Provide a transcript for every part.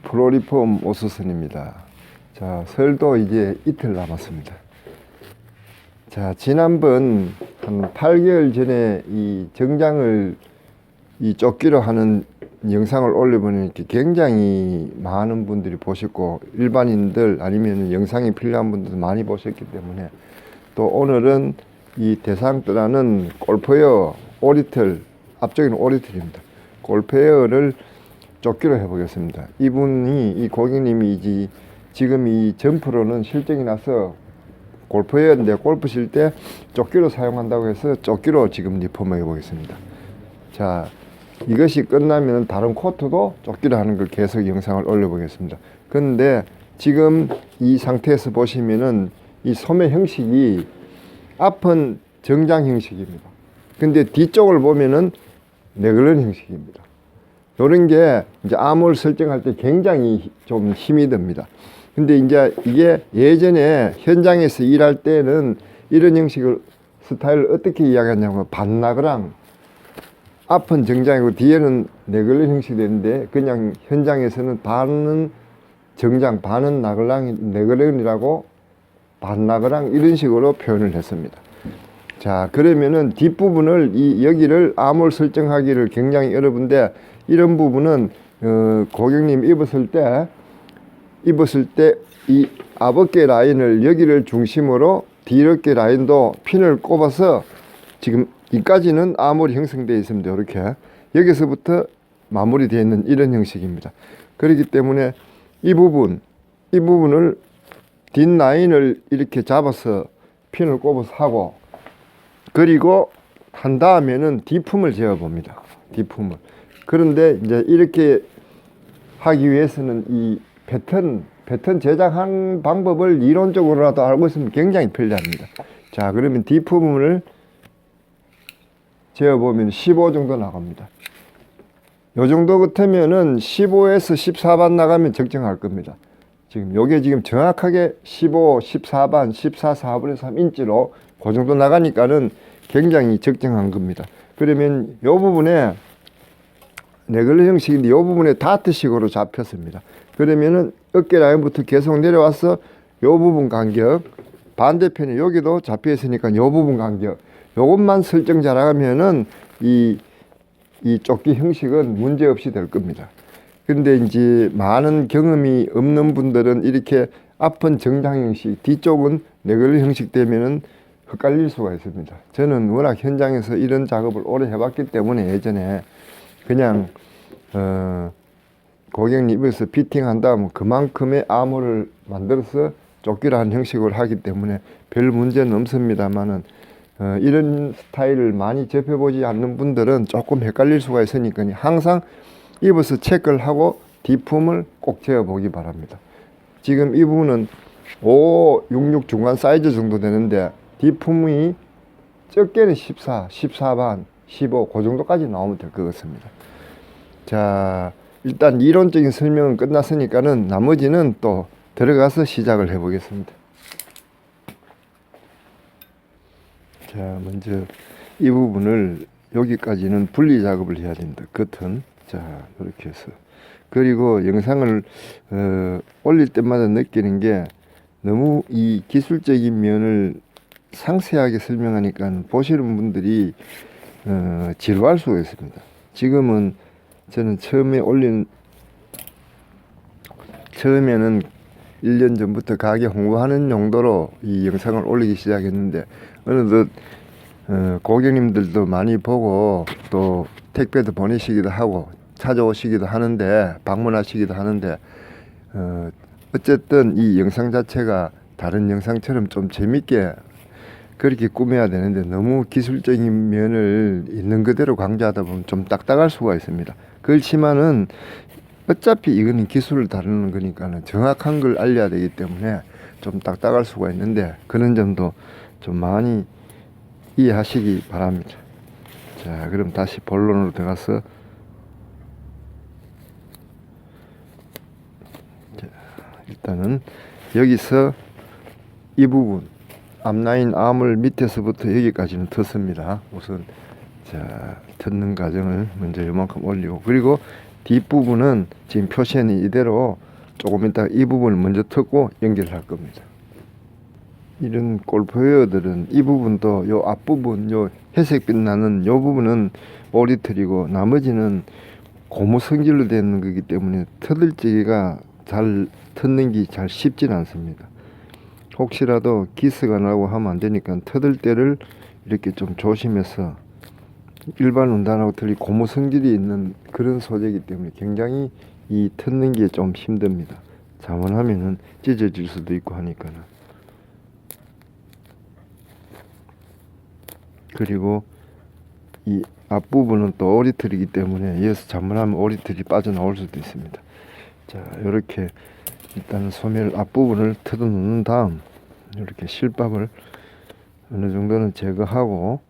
프로리폼 오수선입니다. 자, 설도 이제 이틀 남았습니다. 자, 지난번 한 8개월 전에 이 정장을 쫓기로 하는 영상을 올려보니 굉장히 많은 분들이 보셨고, 일반인들 아니면 영상이 필요한 분들도 많이 보셨기 때문에, 또 오늘은 이 대상ጥ라는 골프웨어 오리틀, 앞쪽에는 오리틀입니다. 골프웨어를 쫓기로 해보겠습니다. 이 고객님이 지금 이 점프로는 실적이 나서 골프웨어인데 골프 칠 때 쫓기로 사용한다고 해서 쫓기로 지금 리폼을 해보겠습니다. 자, 이것이 끝나면 다른 코트도 쫓기로 하는 걸 계속 영상을 올려보겠습니다. 그런데 지금 이 상태에서 보시면은 이 소매 형식이 앞은 정장 형식입니다. 근데 뒤쪽을 보면은 네글런 형식입니다. 이런 게 이제 암홀 설정할 때 굉장히 좀 힘이 듭니다. 근데 이제 이게 예전에 현장에서 일할 때는 이런 형식을 스타일을 어떻게 이야기하냐면 반나그랑 앞은 정장이고 뒤에는 네글런 형식이 되는데, 그냥 현장에서는 반은 정장 반은 네글런이라고 반나그랑 이런 식으로 표현을 했습니다. 자, 그러면은 뒷부분을 여기를 암홀 설정하기를 굉장히 어려운데, 이런 부분은 고객님 입었을 때 이 앞어깨 라인을 여기를 중심으로 뒤어깨 라인도 핀을 꼽아서 지금 이까지는 암홀이 형성되어 있습니다. 이렇게 여기서부터 마무리되어 있는 이런 형식입니다. 그렇기 때문에 이 부분을 뒷 라인을 이렇게 잡아서 핀을 꼽아서 하고, 그리고 한 다음에는 뒷품을 재어 봅니다. 뒷품을. 그런데 이제 이렇게 하기 위해서는 이 패턴 제작한 방법을 이론적으로라도 알고 있으면 굉장히 편리합니다. 자, 그러면 뒷부분을 재어보면 15 정도 나갑니다. 요 정도 같으면은 15에서 14반 나가면 적정할 겁니다. 요게 지금 정확하게 15, 14반, 14, 4분의 3인치로 그 정도 나가니까는 굉장히 적정한 겁니다. 그러면 요 부분에 네글런 형식인데 요 부분에 다트식으로 잡혔습니다. 그러면은 어깨 라인부터 계속 내려와서 요 부분 간격, 반대편에 여기도 잡혀 있으니까 요 부분 간격, 요것만 설정 잘하면은 이 조끼 형식은 문제 없이 될 겁니다. 근데 이제 많은 경험이 없는 분들은 이렇게 앞은 정장 형식, 뒤쪽은 네글런 형식 되면은 헷갈릴 수가 있습니다. 저는 워낙 현장에서 이런 작업을 오래 해봤기 때문에 예전에 그냥 고객님 입에서 피팅한 다음 그만큼의 암홀을 만들어서 쫓기로 한 형식으로 하기 때문에 별 문제는 없습니다만은 이런 스타일을 많이 접해보지 않는 분들은 조금 헷갈릴 수가 있으니까 항상 입어서 체크를 하고 뒷품을 꼭 재어보기 바랍니다. 지금 이 부분은 5, 66 중간 사이즈 정도 되는데 뒷품이 적게는 14, 14반, 15 그 정도까지 나오면 될 것 같습니다. 자, 일단 이론적인 설명은 끝났으니까는 나머지는 또 들어가서 시작을 해 보겠습니다. 자, 먼저 이 부분을 여기까지는 분리 작업을 해야 됩니다. 끝은. 자, 이렇게 해서. 그리고 영상을 올릴 때마다 느끼는 게 너무 이 기술적인 면을 상세하게 설명하니까 보시는 분들이 지루할 수가 있습니다. 지금은 저는 처음에는 1년 전부터 가게 홍보하는 용도로 이 영상을 올리기 시작했는데, 어느덧 고객님들도 많이 보고 또 택배도 보내시기도 하고 찾아오시기도 하는데, 방문하시기도 하는데, 어쨌든 이 영상 자체가 다른 영상처럼 좀 재밌게 그렇게 꾸며야 되는데, 너무 기술적인 면을 있는 그대로 강조하다 보면 좀 딱딱할 수가 있습니다. 그렇지만은 어차피 이거는 기술을 다루는 거니까는 정확한 걸 알려야 되기 때문에 좀 딱딱할 수가 있는데, 그런 점도 좀 많이 이해하시기 바랍니다. 자, 그럼 다시 본론으로 들어가서 일단은 여기서 이 부분 앞라인 암을 밑에서부터 여기까지는 텄습니다. 우선 자, 텄는 과정을 먼저 이만큼 올리고, 그리고 뒷부분은 지금 표시는 이대로 조금 이따 이 부분을 먼저 뜯고 연결할 겁니다. 이런 골프웨어들은 이 부분도 요 앞부분 요 회색빛 나는 요 부분은 오리틀이고 나머지는 고무 성질로 되는 거기 때문에 터들지기가 잘 텄는 게 잘 쉽지는 않습니다. 혹시라도 기스가 나고 하면 안 되니까 터들 때를 이렇게 좀 조심해서, 일반 원단하고 틀리 고무 성질이 있는 그런 소재이기 때문에 굉장히 이 텄는 게 좀 힘듭니다. 잘못하면은 찢어질 수도 있고 하니까는. 그리고 이 앞부분은 또 오리틀이기 때문에 여기서 잘못하면 오리틀이 빠져나올 수도 있습니다. 자, 이렇게 일단 소매를 앞부분을 뜯어 놓는 다음 이렇게 실밥을 어느 정도는 제거하고,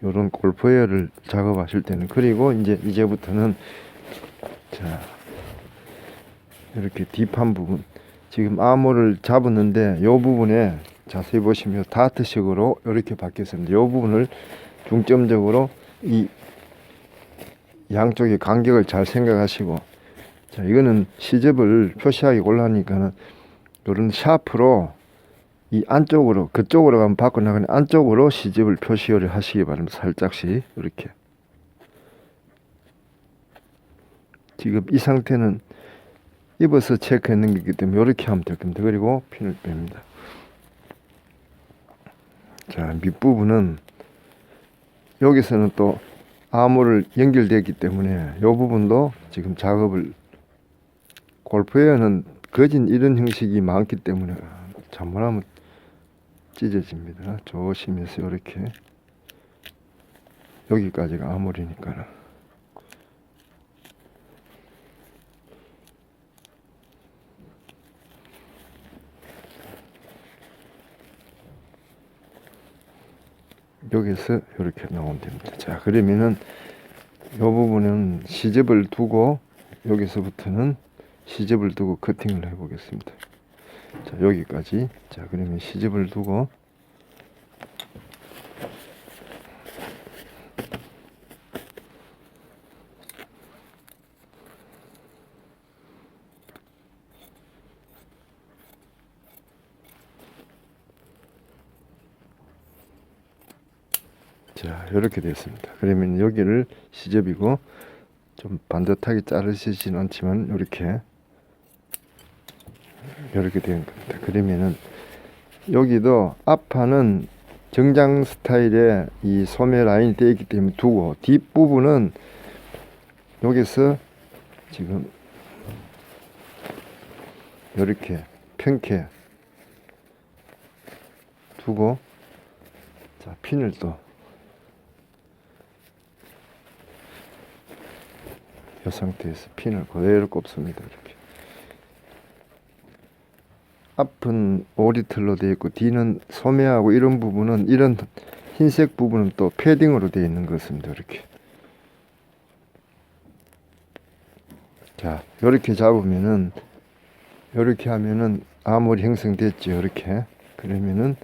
요런 골프웨어를 작업하실 때는, 그리고 이제부터는 자, 이렇게 딥한 부분, 지금 아모를 잡았는데 요 부분에 자세히 보시면 다트식으로 이렇게 바뀌었습니다. 요 부분을 중점적으로 이 양쪽의 간격을 잘 생각하시고, 자, 이거는 시접을 표시하기 곤란하니까는 요런 샤프로 이 안쪽으로, 그쪽으로 가면 밖으로 나가는 안쪽으로 시접을 표시를 하시기 바랍니다. 살짝씩 이렇게. 지금 이 상태는 입어서 체크했는 거기 때문에 이렇게 하면 될 겁니다. 그리고 핀을 뺍니다. 자, 밑부분은 여기서는 또 아모를 연결되었기 때문에 이 부분도 지금 작업을, 골프웨어는 거진 이런 형식이 많기 때문에 잘못하면 찢어집니다. 조심해서 이렇게, 여기까지가 아모리니까는. 여기서 이렇게 나오면 됩니다. 자, 그러면은 이 부분은 시접을 두고, 여기서부터는 시접을 두고 커팅을 해 보겠습니다. 자, 여기까지. 자, 그러면 시접을 두고, 자, 이렇게 됐습니다. 그러면 여기를 시접이고, 좀 반듯하게 자르시진 않지만 이렇게 된 겁니다. 그러면은 여기도 앞판은 정장 스타일의 이 소매 라인이 되어 있기 때문에 두고, 뒷부분은 여기서 지금 이렇게 평게 두고, 자, 핀을 또 이 상태에서 핀을 그대로 꼽습니다. 이렇게. 앞은 오리틀로 되어 있고 뒤는 소매하고 이런 부분은, 이런 흰색 부분은 또 패딩으로 되어 있는 것입니다. 이렇게. 자, 이렇게 잡으면은, 이렇게 하면은 아몰이 형성됐죠. 이렇게. 그러면은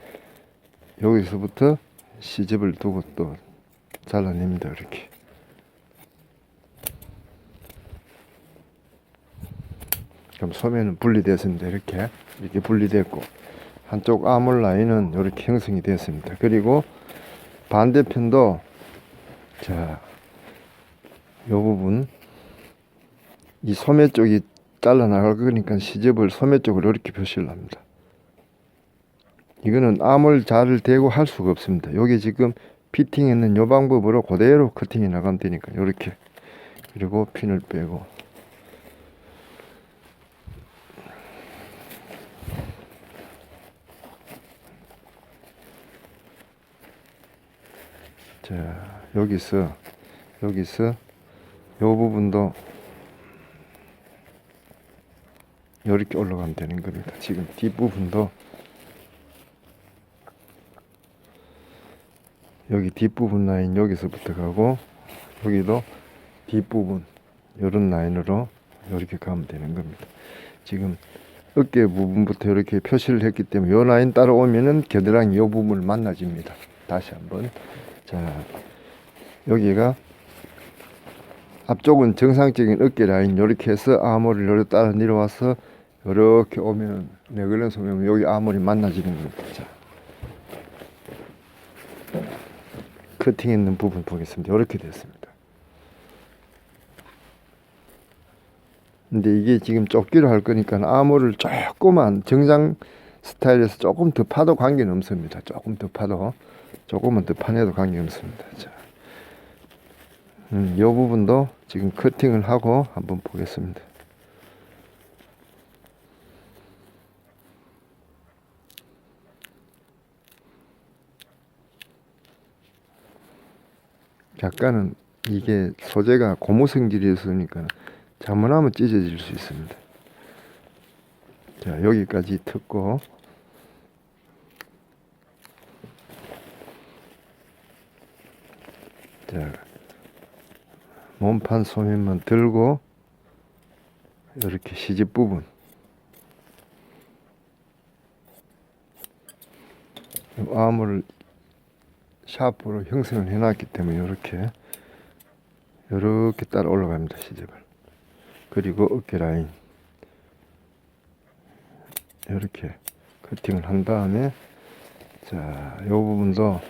여기서부터 시접을 두고 또 잘라냅니다. 이렇게. 그럼 소매는 분리됐습니다. 이렇게 분리됐고, 한쪽 아몰 라인은 이렇게 형성이 됐습니다. 그리고 반대편도, 자, 이 부분, 이 소매 쪽이 잘라 나갈 거니까 시접을 소매 쪽으로 이렇게 표시를 합니다. 이거는 아몰 자를 대고 할 수가 없습니다. 여기 지금 피팅했는 요 방법으로 그대로 커팅이 나가면 되니까 이렇게. 그리고 핀을 빼고, 자, 여기서 요 부분도 이렇게 올라가면 되는 겁니다. 지금 뒷부분도, 여기 뒷부분 라인 여기서부터 가고, 여기도 뒷부분 이런 라인으로 이렇게 가면 되는 겁니다. 지금 어깨 부분부터 이렇게 표시를 했기 때문에 요 라인 따라오면은 겨드랑이 요 부분을 만나집니다. 다시 한번. 자, 여기가 앞쪽은 정상적인 어깨 라인 이렇게 해서 아머리를 요렇게 따라 내려와서 이렇게 오면 네글렌 소면 여기 아머리 만나지는 겁니다. 자, 커팅했는 부분 보겠습니다. 이렇게 됐습니다. 근데 이게 지금 좁기로 할 거니까 아머리를 조금만 정상 스타일에서 조금 더 파도 관계는 없습니다. 조금 더 파도, 조금만 더 파내도 관계 없습니다. 자, 이 부분도 지금 커팅을 하고 한번 보겠습니다. 약간은 이게 소재가 고무 성질이었으니까 잘못하면 찢어질 수 있습니다. 자, 여기까지 뜯고 자, 몸판 소면만 들고 이렇게 시집 부분 아머를 샤프로 형성을 해놨기 때문에 이렇게 따라 올라갑니다. 시접을. 그리고 어깨 라인 이렇게 커팅을 한 다음에 자, 이 부분도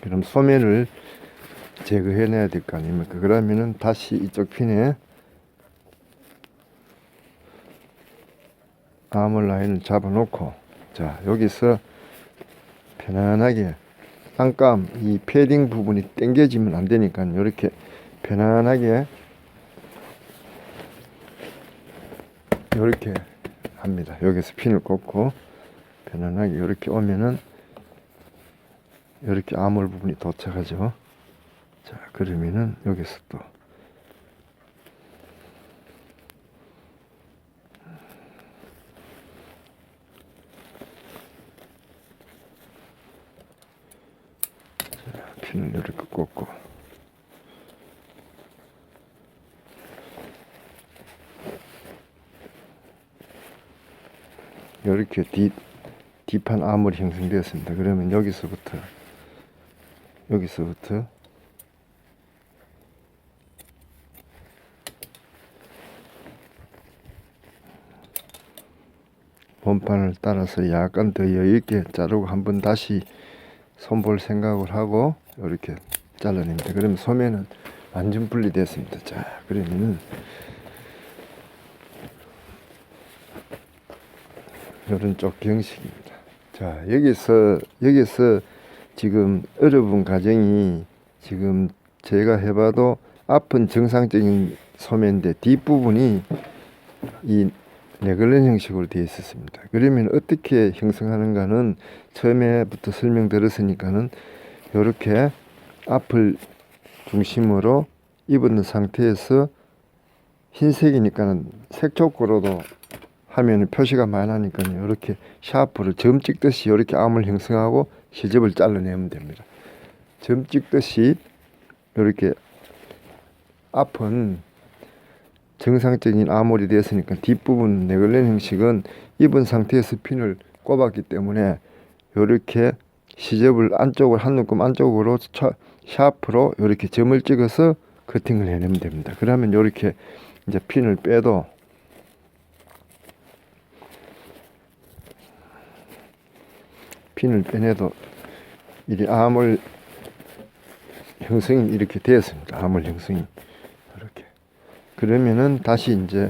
그럼 소매를 제거해 내야 될 거 아닙니까? 그러면은 다시 이쪽 핀에 아머 라인을 잡아 놓고 자, 여기서 편안하게 안감 이 패딩 부분이 당겨지면 안 되니까 이렇게 편안하게 이렇게 합니다. 여기서 핀을 꽂고 편안하게 이렇게 오면은 이렇게 아몰 부분이 도착하죠. 자, 그러면은 여기서 또 핀을 이렇게 꽂고 이렇게 뒷판 아몰이 형성되었습니다. 그러면 여기서부터 본판을 따라서 약간 더 여유있게 자르고 한번 다시 손볼 생각을 하고 이렇게 잘라냅니다. 그러면 소매는 완전 분리됐습니다. 자, 그러면은 이런 쪽 형식입니다. 자, 여기서 지금 어려운 과정이 지금 제가 해봐도 앞은 정상적인 소매인데 뒷부분이 이 네글렌 형식으로 되어 있었습니다. 그러면 어떻게 형성하는가는 처음에부터 설명드렸으니까는 이렇게 앞을 중심으로 입은 상태에서 흰색이니까는 색조거로도 하면 표시가 많이 나니까 이렇게 샤프를 점 찍듯이 이렇게 암을 형성하고 시접을 잘라내면 됩니다. 점 찍듯이 이렇게 앞은 정상적인 아몰이 되었으니까 뒷부분 네글렌 형식은 입은 상태에서 핀을 꼽았기 때문에 이렇게 시접을 안쪽을 한 묶음 안쪽으로 샤프로 이렇게 점을 찍어서 커팅을 해내면 됩니다. 그러면 이렇게 이제 핀을 빼도 핀을 빼내도 이 아몰 형성이 이렇게 되었습니다. 아몰 형성이 이렇게. 그러면은 다시 이제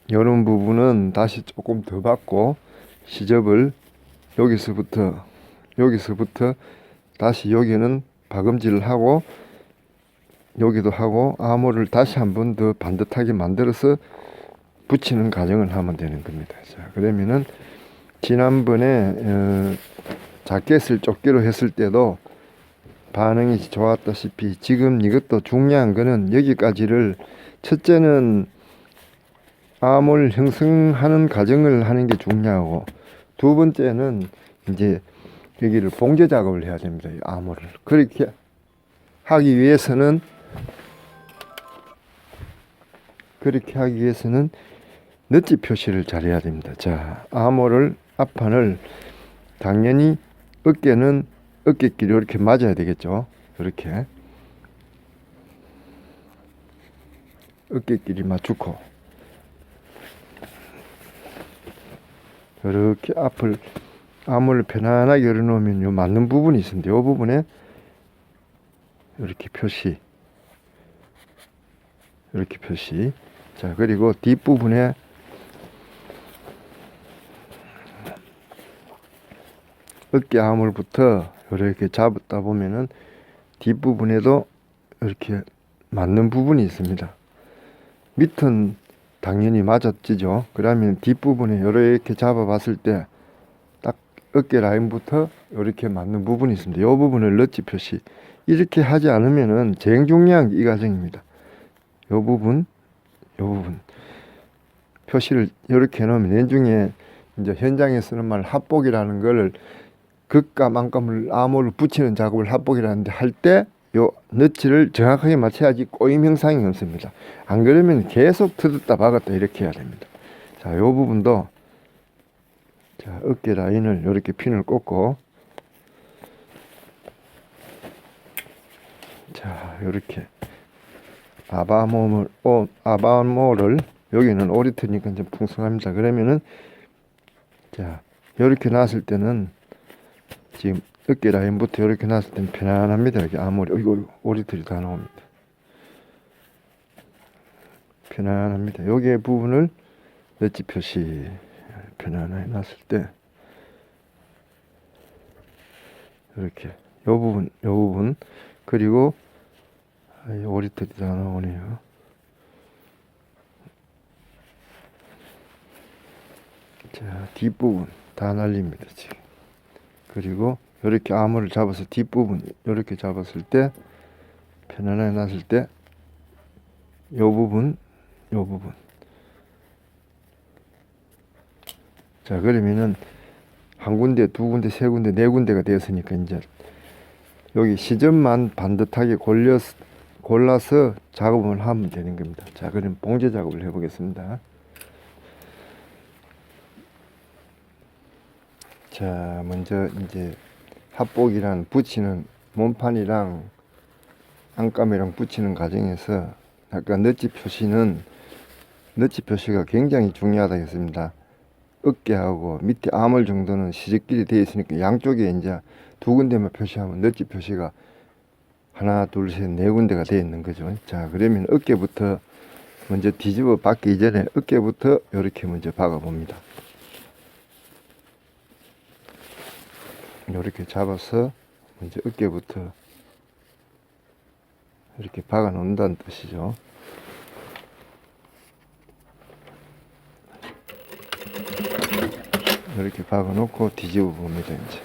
이런 부분은 다시 조금 더 받고 시접을 여기서부터 다시 여기는 박음질을 하고 여기도 하고 아몰을 다시 한번 더 반듯하게 만들어서 붙이는 과정을 하면 되는 겁니다. 자, 그러면은 지난번에 자켓을 좁기로 했을 때도 반응이 좋았다시피 지금 이것도 중요한 거는 여기까지를 첫째는 아몰 형성하는 과정을 하는 게 중요하고 두 번째는 이제 여기를 봉제 작업을 해야 됩니다. 이 아몰을 그렇게 하기 위해서는 너치 표시를 잘해야 됩니다. 자, 아몰을 앞판을 당연히 어깨는 어깨끼리 이렇게 맞아야 되겠죠. 이렇게 어깨끼리 맞추고 이렇게 앞을 암호를 편안하게 열어놓으면 요 맞는 부분이 있습니다. 요 부분에 이렇게 표시, 이렇게 표시. 자, 그리고 뒷부분에 어깨 암홀부터 이렇게 잡았다 보면은 뒷부분에도 이렇게 맞는 부분이 있습니다. 밑은 당연히 맞았지죠. 그러면 뒷부분에 이렇게 잡아 봤을 때 딱 어깨 라인부터 이렇게 맞는 부분이 있습니다. 이 부분을 넛지 표시. 이렇게 하지 않으면은 제일 중요한 게 이 과정입니다. 이 부분, 이 부분 표시를 이렇게 해놓으면 나중에 이제 현장에 쓰는 말 합복이라는 걸 극감 안감을 암호를 붙이는 작업을 합복이라는데 할 때 요 너치를 정확하게 맞춰야지 꼬임 형상이 없습니다. 안 그러면 계속 틀었다 박았다 이렇게 해야 됩니다. 자, 요 부분도 자, 어깨 라인을 이렇게 핀을 꽂고 자, 이렇게 아바모를 여기는 오리트니까 좀 풍성합니다. 그러면은 자, 이렇게 놨을 때는 지금 어깨 라인부터 이렇게 놨을 때는 편안합니다. 여기 아무리 이거 오리털이 다 나옵니다. 편안합니다. 여기에 부분을 엣지 표시 편안하게 놨을 때 이렇게 요 부분 그리고 오리털이 다 나오네요. 자, 뒷부분 다 날립니다 지금. 그리고 이렇게 암호를 잡아서 뒷부분 이렇게 잡았을 때 편안하게 놨을 때 요 부분 자, 그러면은 한 군데, 두 군데, 세 군데, 네 군데가 되었으니까 이제 여기 시점만 반듯하게 골라서 작업을 하면 되는 겁니다. 자, 그럼 봉제 작업을 해보겠습니다. 자, 먼저 이제 합복이란 붙이는 몸판이랑 안감이랑 붙이는 과정에서 아까 넛지 표시가 굉장히 중요하다 했습니다. 어깨하고 밑에 암홀 정도는 시접길이 되어 있으니까 양쪽에 이제 두 군데만 표시하면 넛지 표시가 하나, 둘, 셋, 네 군데가 되어 있는 거죠. 자, 그러면 어깨부터 먼저 뒤집어 박기 이전에 어깨부터 이렇게 먼저 박아 봅니다. 이렇게 잡아서 먼저 어깨부터 이렇게 박아 놓는다는 뜻이죠. 이렇게 박아 놓고 뒤집어 봅니다. 이제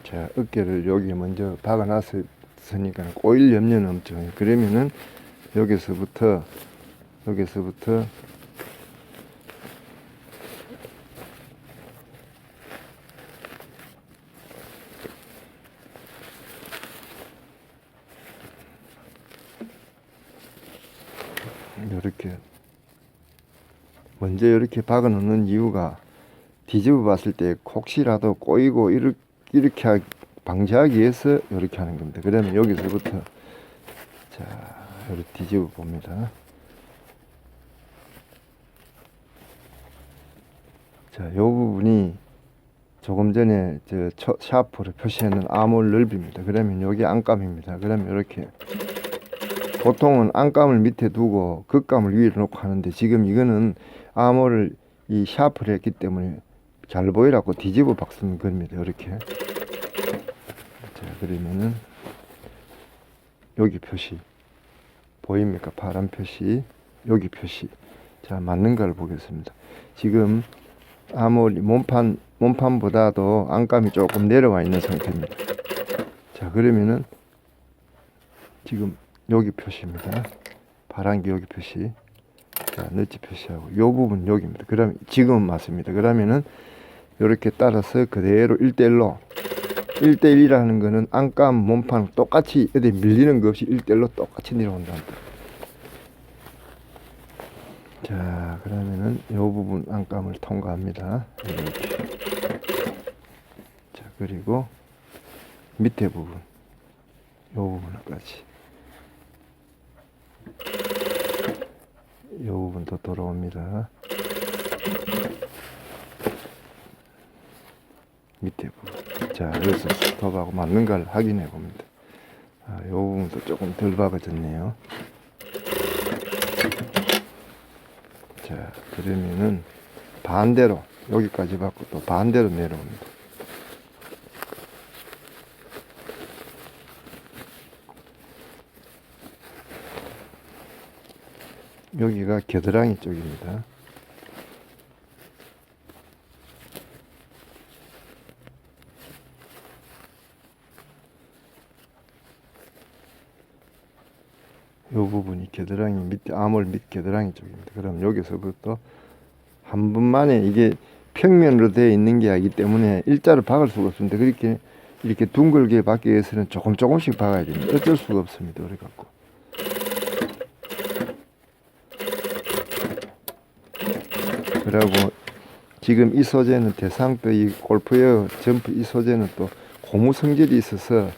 자, 어깨를 여기 먼저 박아 놨으니까 꼬일 염려는 없죠. 그러면은 여기서부터 이렇게 먼저 이렇게 박아 놓는 이유가 뒤집어 봤을 때 혹시라도 꼬이고 이렇게 방지하기 위해서 이렇게 하는 겁니다. 그러면 여기서부터 자, 이렇게 뒤집어 봅니다. 자, 요 부분이 조금 전에 샤프로 표시하는 암홀 넓이입니다. 그러면 여기 안감입니다. 그러면 이렇게 보통은 안감을 밑에 두고 극감을 위에 놓고 하는데 지금 이거는 암홀을 이 샤프를 했기 때문에 잘 보이라고 뒤집어 박는 겁니다. 이렇게. 자, 그러면은 여기 표시 보입니까? 파란 표시, 여기 표시. 자, 맞는 걸 보겠습니다. 지금 암홀이 몸판보다도 안감이 조금 내려와 있는 상태입니다. 자, 그러면은 지금 여기 표시입니다. 파란 게 여기 표시. 자, 너치 표시하고 요 부분 여기입니다. 그럼 지금은 맞습니다. 그러면은 이렇게 따라서 그대로 1대1로 1대1이라는 거는 안감 몸판 똑같이 어디 밀리는 거 없이 1대1로 똑같이 내려온다. 자, 그러면은 요 부분 안감을 통과합니다. 이렇게. 자, 그리고 밑에 부분 요 부분까지 요 부분도 돌아옵니다. 밑에 부분. 자, 여기서 스톱하고 맞는가를 확인해 봅니다. 아, 요 부분도 조금 덜 박아졌네요. 자, 그러면은 반대로 여기까지 받고 또 반대로 내려옵니다. 여기가 겨드랑이 쪽입니다. 요 부분이 겨드랑이 밑에 암홀 밑 겨드랑이 쪽입니다. 그럼 여기서부터 한 번만에 이게 평면으로 되어 있는 게 아니기 때문에 일자로 박을 수가 없습니다. 그렇게 이렇게 둥글게 박기 위해서는 조금씩 박아야 됩니다. 어쩔 수가 없습니다. 그래 갖고 그리고 지금 이 소재는 대상도 이 골프웨어 점프 이 소재는 또 고무 성질이 있어서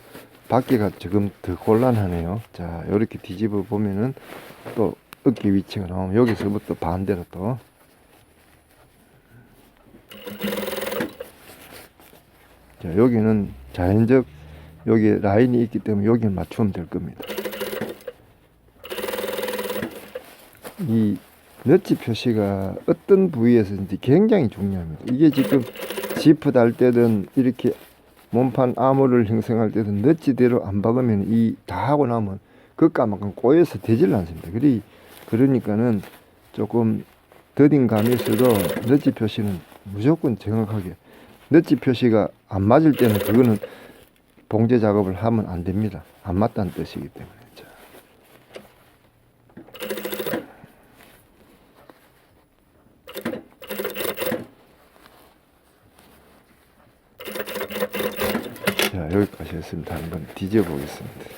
받기가 조금 더 곤란하네요. 자, 이렇게 뒤집어 보면은 또 어깨 위치가 나오면 여기서부터 반대로 또 자, 여기는 자연적 여기 라인이 있기 때문에 여기는 맞추면 될 겁니다. 이 너치 표시가 어떤 부위에서인지 굉장히 중요합니다. 이게 지금 지프 달 때든 이렇게 몸판 암호를 형성할 때든 너치대로 안 박으면 이 다 하고 나면 그까만큼 꼬여서 되질 않습니다. 그러니까는 조금 더딘 감이 있어도 너치 표시는 무조건 정확하게 너치 표시가 안 맞을 때는 그거는 봉제 작업을 하면 안 됩니다. 안 맞다는 뜻이기 때문에. 자, 여기까지 했습니다. 한번 뒤져 보겠습니다.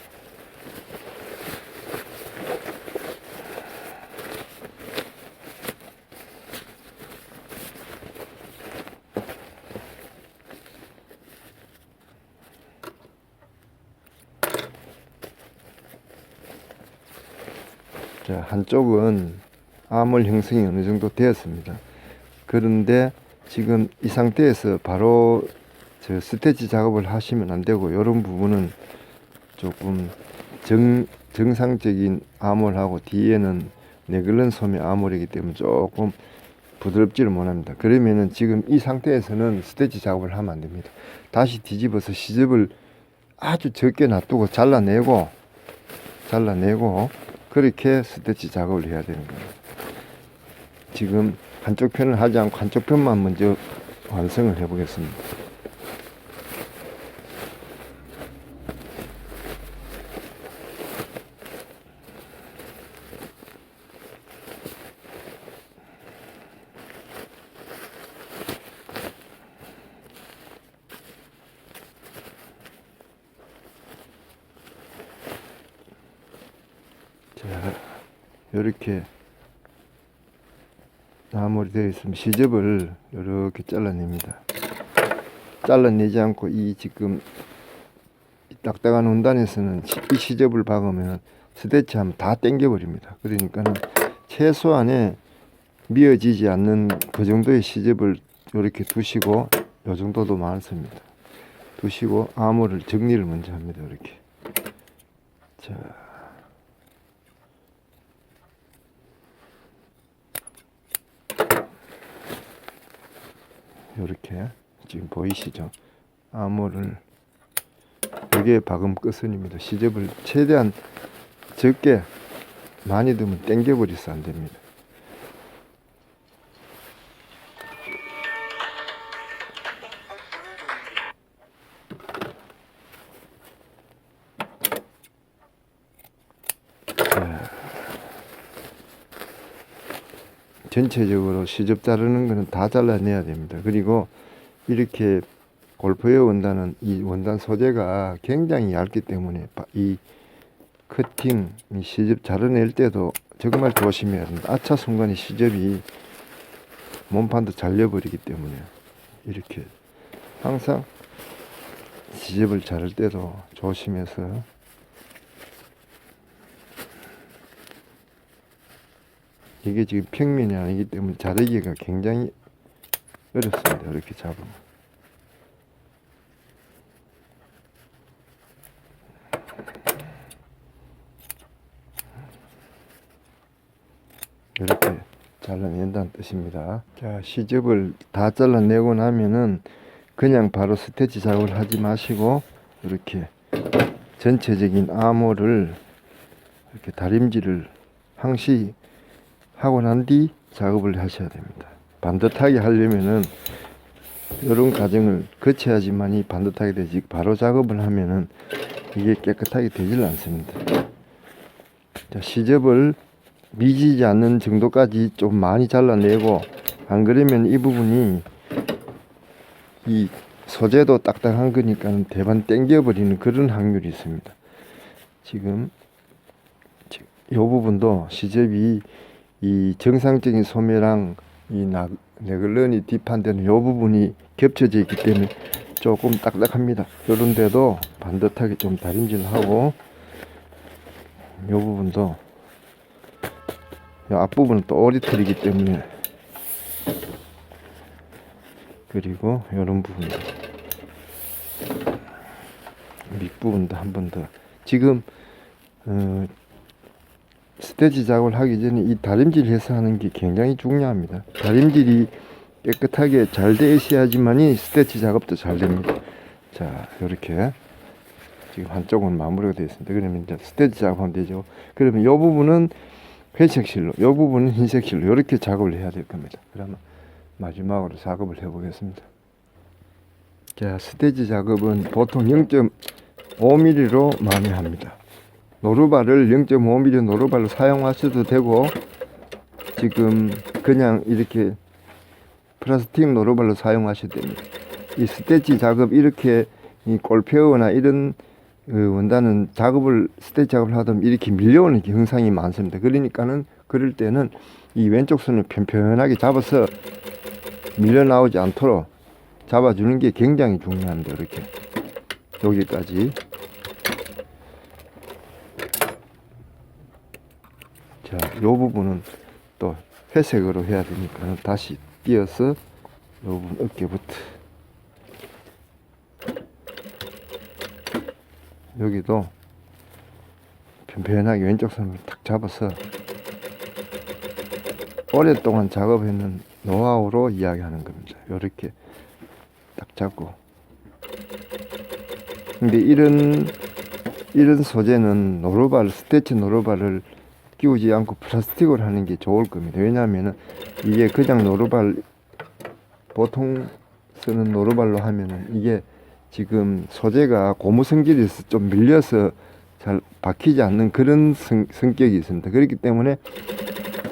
자, 한쪽은 암홀 형성이 어느 정도 되었습니다. 그런데 지금 이 상태에서 바로 스테치 작업을 하시면 안 되고, 이런 부분은 조금 정상적인 암홀하고 뒤에는 네글런 소매 암홀이기 때문에 조금 부드럽지를 못합니다. 그러면은 지금 이 상태에서는 스테치 작업을 하면 안 됩니다. 다시 뒤집어서 시접을 아주 적게 놔두고 잘라내고 그렇게 스테치 작업을 해야 되는 겁니다. 지금 한쪽 편을 하지 않고 한쪽 편만 먼저 완성을 해 보겠습니다. 자, 이렇게 마무리 되어 있으면 시접을 이렇게 잘라냅니다. 잘라내지 않고 이 지금 딱딱한 원단에서는 이 시접을 박으면 스테치 하면 다 당겨 버립니다. 그러니까는 최소한의 미어지지 않는 그 정도의 시접을 이렇게 두시고, 이 정도도 많습니다. 두시고 암호를 정리를 먼저 합니다. 이렇게. 자, 이렇게 지금 보이시죠? 암호를 이게 박음 끝선입니다. 시접을 최대한 적게 많이 두면 당겨버려서 안 됩니다. 전체적으로 시접 자르는 거는 다 잘라내야 됩니다. 그리고 이렇게 골프웨어 원단은 이 원단 소재가 굉장히 얇기 때문에 이 커팅, 이 시접 자르낼 때도 정말 조심해야 됩니다. 아차 순간에 시접이 몸판도 잘려버리기 때문에 이렇게 항상 시접을 자를 때도 조심해서 이게 지금 평면이 아니기 때문에 자르기가 굉장히 어렵습니다. 이렇게 잡으면. 이렇게 잘라낸다는 뜻입니다. 자, 시접을 다 잘라내고 나면은 그냥 바로 스테치 작업을 하지 마시고 이렇게 전체적인 암호를 이렇게 다림질을 항시 하고 난 뒤 작업을 하셔야 됩니다. 반듯하게 하려면은 이런 과정을 거쳐야지만이 반듯하게 되지, 바로 작업을 하면은 이게 깨끗하게 되질 않습니다. 자, 시접을 미지지 않는 정도까지 좀 많이 잘라내고, 안 그러면 이 부분이 이 소재도 딱딱한 거니까 대반 땡겨버리는 그런 확률이 있습니다. 지금 이 부분도 시접이 이 정상적인 소매랑 이 네글런이 딥한 데는 이 부분이 겹쳐져 있기 때문에 조금 딱딱합니다. 이런 데도 반듯하게 좀 다림질하고, 이 부분도 이 앞부분은 또 오리털이기 때문에, 그리고 이런 부분도 밑부분도 한 번 더. 지금 스테치 작업을 하기 전에 이 다림질 해서 하는 게 굉장히 중요합니다. 다림질이 깨끗하게 잘 되어 있어야지만이 스테치 작업도 잘 됩니다. 자, 이렇게 지금 한쪽은 마무리가 되어 있습니다. 그러면 이제 스테치 작업하면 되죠. 그러면 이 부분은 회색 실로, 이 부분은 흰색 실로 이렇게 작업을 해야 될 겁니다. 그러면 마지막으로 작업을 해 보겠습니다. 자, 스테치 작업은 보통 0.5mm로 많이 합니다. 노루발을 0.5mm 노루발로 사용하셔도 되고, 지금 그냥 이렇게 플라스틱 노루발로 사용하셔도 됩니다. 이 스테치 작업, 이렇게 이 골페어나 이런 원단은 스테치 작업을 하다 보면 이렇게 밀려오는 현상이 많습니다. 그러니까는 그럴 때는 이 왼쪽 손을 편편하게 잡아서 밀려 나오지 않도록 잡아주는 게 굉장히 중요합니다. 이렇게 여기까지. 자, 요 부분은 또 회색으로 해야 되니까 다시 띄어서 요 부분 어깨부터 여기도 편편하게 왼쪽 손을 탁 잡아서 오랫동안 작업했는 노하우로 이야기하는 겁니다. 요렇게 딱 잡고. 근데 이런 소재는 스테치 노루발을 끼우지 않고 플라스틱으로 하는 게 좋을 겁니다. 왜냐하면 이게 그냥 보통 쓰는 노루발로 하면은 이게 지금 소재가 고무 성질이 있어 좀 밀려서 잘 박히지 않는 그런 성격이 있습니다. 그렇기 때문에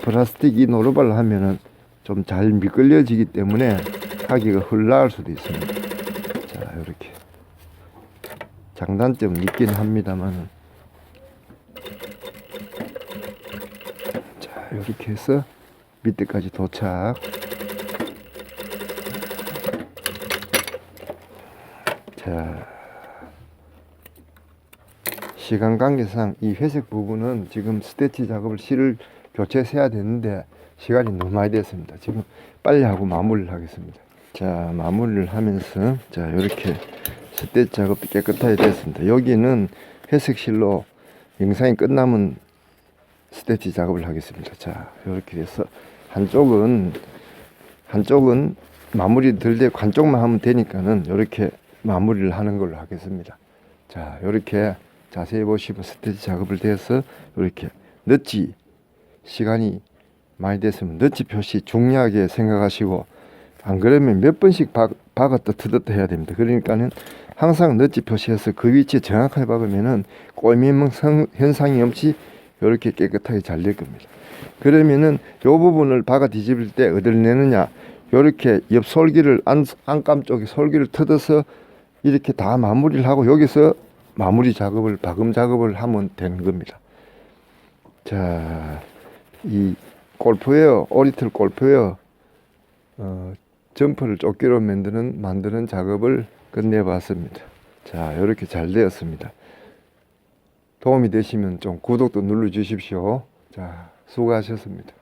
플라스틱 이 노루발로 하면은 좀 잘 미끌려지기 때문에 하기가 헐나을 수도 있습니다. 자, 이렇게 장단점은 있긴 합니다만, 자, 이렇게 해서 밑에까지 도착. 자, 시간 관계상 이 회색 부분은 지금 스테치 작업을 실을 교체해서 해야 되는데 시간이 너무 많이 됐습니다. 지금 빨리 하고 마무리를 하겠습니다. 자, 마무리를 하면서 자, 이렇게 스테치 작업도 깨끗하게 됐습니다. 여기는 회색 실로 영상이 끝나면 스테치 작업을 하겠습니다. 자, 이렇게 해서 한쪽은 마무리 덜 되고 한쪽만 하면 되니까는 이렇게 마무리를 하는 걸로 하겠습니다. 자, 이렇게 자세히 보시면 스테치 작업을 돼서 이렇게 너치 시간이 많이 됐으면 너치 표시 중요하게 생각하시고, 안 그러면 몇 번씩 박았다 뜯었다 해야 됩니다. 그러니까는 항상 너치 표시해서 그 위치에 정확하게 박으면은 꼴미멍 현상이 없이 이렇게 깨끗하게 잘 될 겁니다. 그러면은 요 부분을 박아 뒤집을 때 어디를 내느냐, 요렇게 옆 솔기를 안감 쪽에 솔기를 뜯어서 이렇게 다 마무리를 하고 여기서 마무리 작업을, 박음 작업을 하면 되는 겁니다. 자, 이 골프웨어, 오리틀 골프웨어 점퍼를 조끼로 만드는 작업을 끝내봤습니다. 자, 이렇게 잘 되었습니다. 도움이 되시면 좀 구독도 눌러 주십시오. 자, 수고하셨습니다.